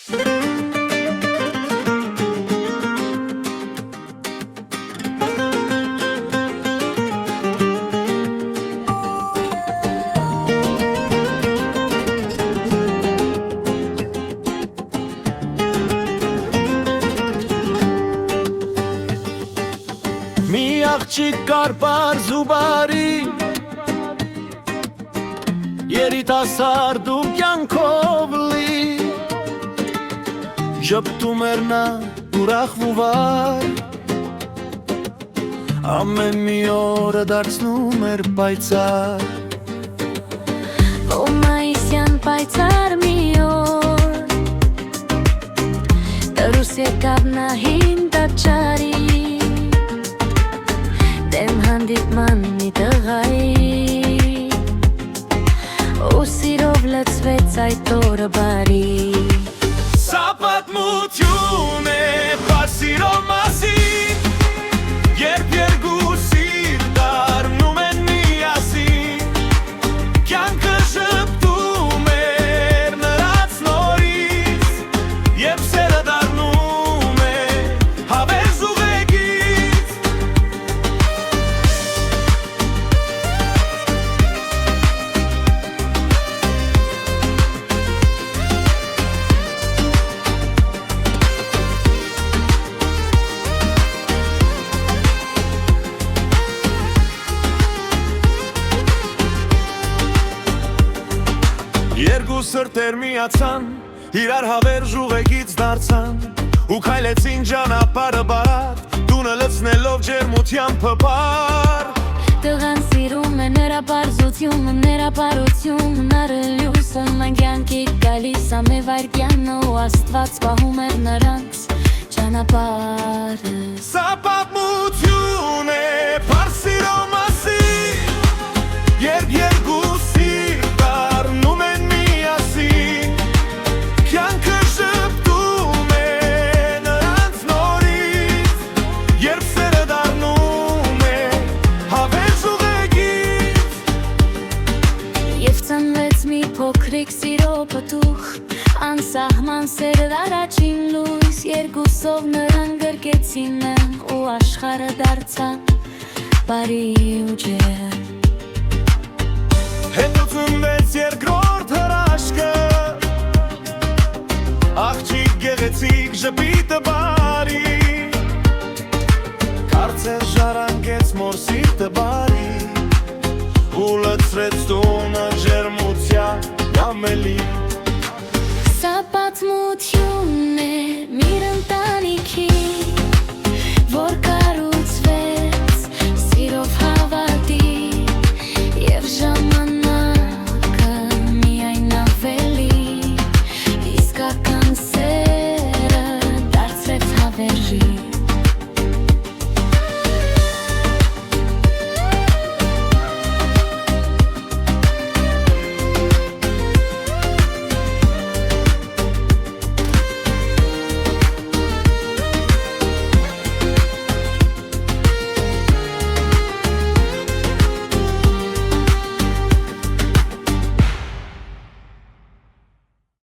Մի աղջիկ կար պարզ ու բարի, երիտասարդ ու կյանքով լի, ժպտում էր նա ուրախ ու վար, ամեն մի օրը դարձնում էր պայծառ։ Ոմայիսյան պայծառ մի օր, դրուս եկավ նա հին տաճարի, դեմ հանդիպման մի տղայի, ու սիրով լցվեց այդ օրը բարի։ Սա պատմություն է պարզ սիրո մասին, երբ երկու սիրտ դառնում են միասին, կյանքը ժպտում էր նրանց նորից, երբ սերը դառնում է հավես ուղեկից։ Երկու սրտեր միացան, իրար հավերժ ուղեկից դարձան, ու քայլեցին ճանապարհը բարդ, տունը լցնելով ջերմության փպար։ Տղան սիրում է նրա պարզությունը, նրա բարությունը, նրա լույսը, կյանքի գալիս ամե վայրկյանը, ու Աստված պահում էր նրանց ճանապարհը։ Սա պատմություն է պարզ սիրո մասին, երբ երկու սիրտ դառնում են միասին, կյանքը ժպտում է նրանց նորից, երբ սերը դառնում է հավես ուղեկից։ Եվ ծնվեց մի փոքրիկ սիրո պտուղ, անսահման սեր առաջին լույս, երկուսով նրան գրկեցին ու աշխարհը դարձավ բարի ու ջերմ։ Հետո ծնվեց երկրորդ հրաշքը, աղջիկ գեղեցիկ ժպիտը բարի, կարծես ժառանգեց մոր սիրտը բարի, ու լցրեց տունը ջերմության ամելի։ Սա պատմություն է մի